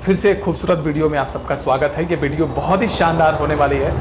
फिर से एक खूबसूरत वीडियो में आप सबका स्वागत है। ये वीडियो बहुत ही शानदार होने वाली है।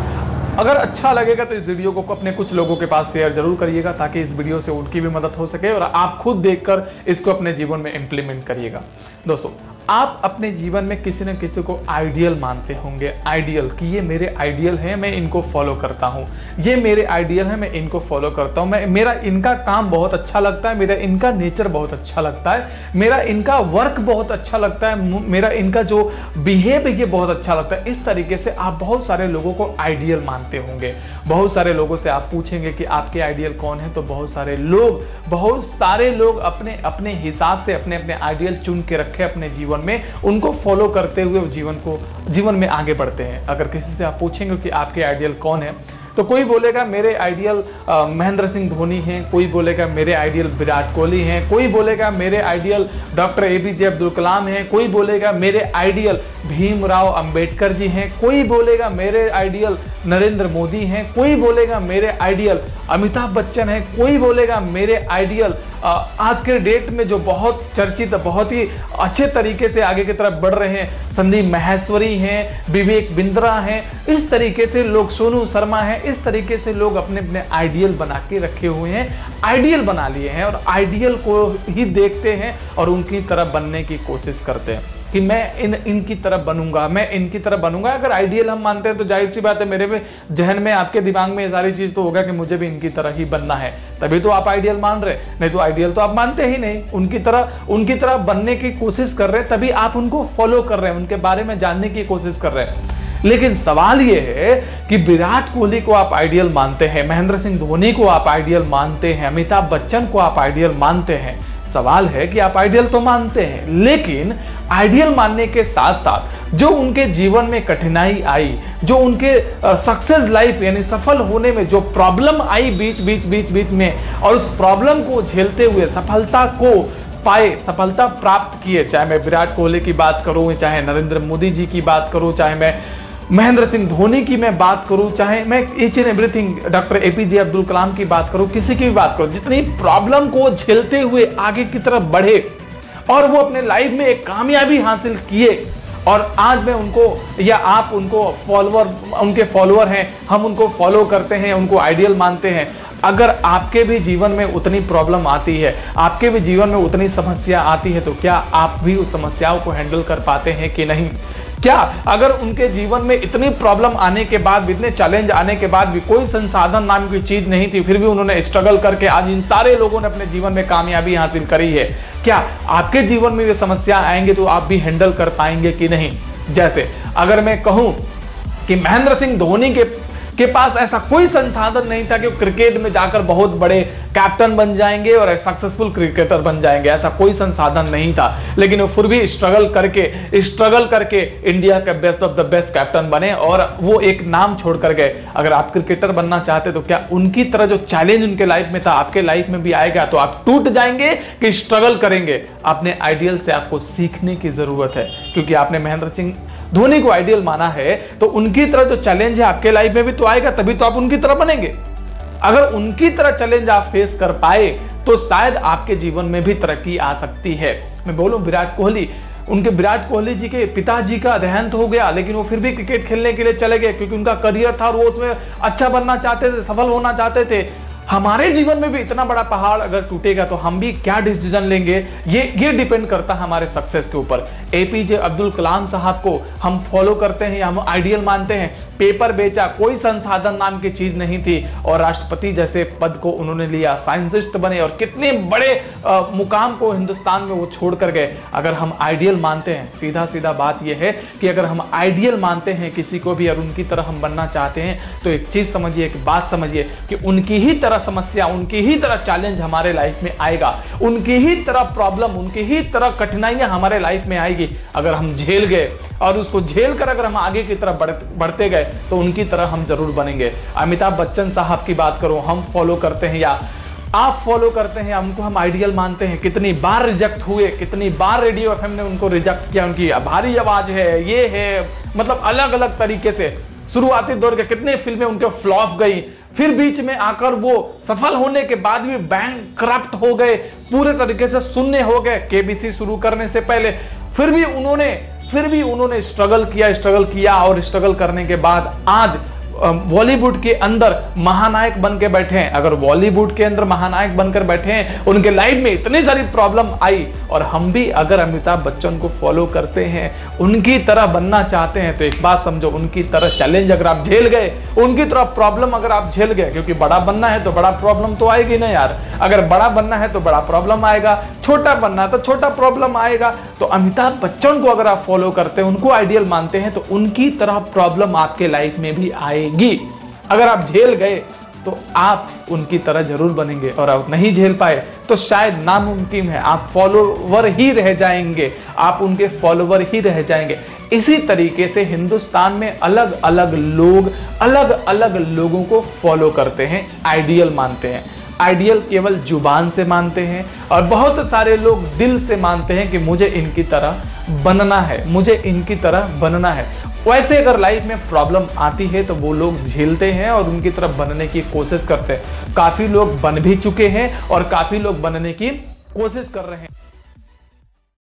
अगर अच्छा लगेगा तो इस वीडियो को अपने कुछ लोगों के पास शेयर जरूर करिएगा, ताकि इस वीडियो से उनकी भी मदद हो सके और आप खुद देखकर इसको अपने जीवन में इम्प्लीमेंट करिएगा। दोस्तों, आप अपने जीवन में किसी न किसी को आइडियल मानते होंगे। आइडियल कि ये मेरे आइडियल हैं, मैं इनको फॉलो करता हूँ, ये मेरे आइडियल हैं, मैं इनको फॉलो करता हूँ, मेरा इनका काम बहुत अच्छा लगता है, मेरा इनका नेचर बहुत अच्छा लगता है, मेरा इनका वर्क बहुत अच्छा लगता है, मेरा इनका जो बिहेव है ये बहुत अच्छा लगता है। इस तरीके से आप बहुत सारे लोगों को आइडियल मानते होंगे। बहुत सारे लोगों से आप पूछेंगे कि आपके आइडियल कौन है, तो बहुत सारे लोग अपने अपने हिसाब से अपने अपने आइडियल चुन के रखे अपने जीवन में, उनको फॉलो करते हुए जीवन में आगे बढ़ते हैं। अगर किसी से आप पूछेंगे कि आपके आइडियल कौन है, तो कोई बोलेगा मेरे आइडियल महेंद्र सिंह धोनी हैं, कोई बोलेगा मेरे आइडियल विराट कोहली हैं, कोई बोलेगा मेरे आइडियल डॉक्टर एपीजे अब्दुल कलाम हैं, कोई बोलेगा मेरे आइडियल भीमराव अंबेडकर जी हैं, कोई बोलेगा मेरे आइडियल नरेंद्र मोदी हैं, कोई बोलेगा मेरे आइडियल अमिताभ बच्चन हैं, कोई बोलेगा मेरे आइडियल आज के डेट में जो बहुत चर्चित, बहुत ही अच्छे तरीके से आगे की तरफ बढ़ रहे हैं, संदीप माहेश्वरी हैं, विवेक बिंद्रा हैं। इस तरीके से लोग, सोनू शर्मा हैं, इस तरीके से लोग अपने अपने आइडियल बना के रखे हुए हैं, आइडियल बना लिए हैं और आइडियल को ही देखते हैं और उनकी तरफ बनने की कोशिश करते हैं कि मैं इनकी तरफ बनूंगा, मैं इनकी तरफ बनूंगा। अगर आइडियल हम मानते हैं तो जाहिर सी बात है मेरे में, जहन में, आपके दिमाग में ये सारी चीज तो होगा कि मुझे भी इनकी तरह ही बनना है, तभी तो आप आइडियल मान रहे, नहीं तो आइडियल तो आप मानते ही नहीं। उनकी तरह बनने की कोशिश कर रहे हैं, तभी आप उनको फॉलो कर रहे हैं, उनके बारे में जानने की कोशिश कर रहे हैं। लेकिन सवाल यह है कि विराट कोहली को आप आइडियल मानते हैं, महेंद्र सिंह धोनी को आप आइडियल मानते हैं, अमिताभ बच्चन को आप आइडियल मानते हैं। सवाल है कि आप आइडियल तो मानते हैं, लेकिन आइडियल मानने के साथ साथ जो उनके जीवन में कठिनाई आई, जो उनके सक्सेस लाइफ यानी सफल होने में जो प्रॉब्लम आई बीच में, और उस प्रॉब्लम को झेलते हुए सफलता को पाए, सफलता प्राप्त किए, चाहे मैं विराट कोहली की बात करूं, चाहे नरेंद्र मोदी जी की बात करूं, चाहे मैं महेंद्र सिंह धोनी की मैं बात करूं, चाहे मैं each and everything doctor APJ Abdul Kalam की बात करूं, किसी की भी बात करूं, जितनी प्रॉब्लम को झेलते हुए आगे की तरफ बढ़े और वो अपने लाइफ में एक कामयाबी हासिल किए, और आज मैं उनको या आप उनके फॉलोअर हैं, हम उनको फॉलो करते हैं, उनको आइडियल मानते हैं। अगर आपके भी जीवन में उतनी प्रॉब्लम आती है, आपके भी जीवन में उतनी समस्या आती है, तो क्या आप भी उस समस्याओं को हैंडल कर पाते हैं कि नहीं? क्या अगर उनके जीवन में इतनी प्रॉब्लम आने के बाद, इतने चैलेंज आने के बाद भी कोई संसाधन नाम की चीज नहीं थी, फिर भी उन्होंने स्ट्रगल करके आज इन सारे लोगों ने अपने जीवन में कामयाबी हासिल करी है, क्या आपके जीवन में ये समस्या आएंगे तो आप भी हैंडल कर पाएंगे कि नहीं? जैसे अगर मैं कहूं कि महेंद्र सिंह धोनी के पास ऐसा कोई संसाधन नहीं था कि वो क्रिकेट में जाकर बहुत बड़े कैप्टन बन जाएंगे और सक्सेसफुल क्रिकेटर बन जाएंगे, ऐसा कोई संसाधन नहीं था, लेकिन वो फिर भी स्ट्रगल करके इंडिया के best of the best captain बने और वो एक नाम छोड़ कर गए। अगर आप क्रिकेटर बनना चाहते तो क्या उनकी तरह जो चैलेंज उनके लाइफ में था आपके लाइफ में भी आएगा? तो आप टूट जाएंगे कि स्ट्रगल करेंगे? अपने आइडियल से आपको सीखने की जरूरत है, क्योंकि आपने महेंद्र सिंह धोनी को आइडियल माना है तो उनकी तरह जो चैलेंज है आपके लाइफ में भी तो आएगा, तभी तो आप उनकी तरह बनेंगे। अगर उनकी तरह चैलेंज आप फेस कर पाए तो शायद आपके जीवन में भी तरक्की आ सकती है। मैं बोलूं विराट कोहली जी के पिताजी का देहांत हो गया, लेकिन वो फिर भी क्रिकेट खेलने के लिए चले गए, क्योंकि उनका करियर था और वो उसमें अच्छा बनना चाहते थे, सफल होना चाहते थे। हमारे जीवन में भी इतना बड़ा पहाड़ अगर टूटेगा तो हम भी क्या डिसीजन लेंगे, ये डिपेंड करता है हमारे सक्सेस के ऊपर। एपीजे अब्दुल कलाम साहब को हम फॉलो करते हैं या हम आइडियल मानते हैं, पेपर बेचा, कोई संसाधन नाम की चीज नहीं थी और राष्ट्रपति जैसे पद को उन्होंने लिया, साइंटिस्ट बने और कितने बड़े मुकाम को हिंदुस्तान में वो छोड़ कर गए। अगर हम आइडियल मानते हैं, सीधा बात यह है कि अगर हम आइडियल मानते हैं किसी को भी और उनकी तरह हम बनना चाहते हैं, तो एक चीज समझिए, एक बात समझिए कि उनकी ही तरह समस्या, उनकी ही तरह चैलेंज हमारे लाइफ में आएगा, उनकी ही तरह प्रॉब्लम, उनकी ही तरह कठिनाइयां हमारे लाइफ में आएगी। अगर हम झेल गए और उसको झेल कर अगर हम आगे की तरफ बढ़ते गए तो उनकी तरह हम जरूर बनेंगे। अमिताभ बच्चन साहब की बात करो, हम फॉलो करते हैं या आप फॉलो करते हैं, उनको हम आइडियल मानते हैं। कितनी बार रिजेक्ट हुए, कितनी बार रेडियो एफएम ने उनको रिजेक्ट किया, उनकी भारी आवाज है, ये है, मतलब अलग अलग तरीके से शुरुआती दौर के कितने फिल्में उनके फ्लॉप गई, फिर बीच में आकर वो सफल होने के बाद भी बैंकक्रप्ट हो गए, पूरे तरीके से शून्य हो गए केबीसी शुरू करने से पहले, फिर भी उन्होंने फिर भी उन्होंने स्ट्रगल किया और स्ट्रगल करने के बाद आज बॉलीवुड के अंदर महानायक बन के बैठे हैं। अगर बॉलीवुड के अंदर महानायक बनकर बैठे हैं, उनके लाइफ में इतनी सारी प्रॉब्लम आई, और हम भी अगर अमिताभ बच्चन को फॉलो करते हैं, उनकी तरह बनना चाहते हैं, तो एक बात समझो, उनकी तरह चैलेंज अगर आप झेल गए, उनकी तरह प्रॉब्लम अगर आप झेल गए, क्योंकि बड़ा बनना है तो बड़ा प्रॉब्लम तो आएगी ना यार। अगर बड़ा बनना है तो बड़ा प्रॉब्लम आएगा, छोटा बनना है तो छोटा प्रॉब्लम आएगा। तो अमिताभ बच्चन को अगर आप फॉलो करते हैं, उनको आइडियल मानते हैं, तो उनकी तरह प्रॉब्लम आपके लाइफ में भी आएगी। अगर आप झेल गए तो आप उनकी तरह जरूर बनेंगे, और आप नहीं झेल पाए तो शायद नामुमकिन है, आप फॉलोवर ही रह जाएंगे, आप उनके फॉलोवर ही रह जाएंगे। इसी तरीके से हिंदुस्तान में अलग अलग लोग अलग अलग लोगों को फॉलो करते हैं, आइडियल मानते हैं। आइडियल केवल जुबान से मानते हैं, और बहुत सारे लोग दिल से मानते हैं कि मुझे इनकी तरह बनना है, मुझे इनकी तरह बनना है। वैसे अगर लाइफ में प्रॉब्लम आती है तो वो लोग झेलते हैं और उनकी तरफ बनने की कोशिश करते हैं। काफी लोग बन भी चुके हैं और काफी लोग बनने की कोशिश कर रहे हैं।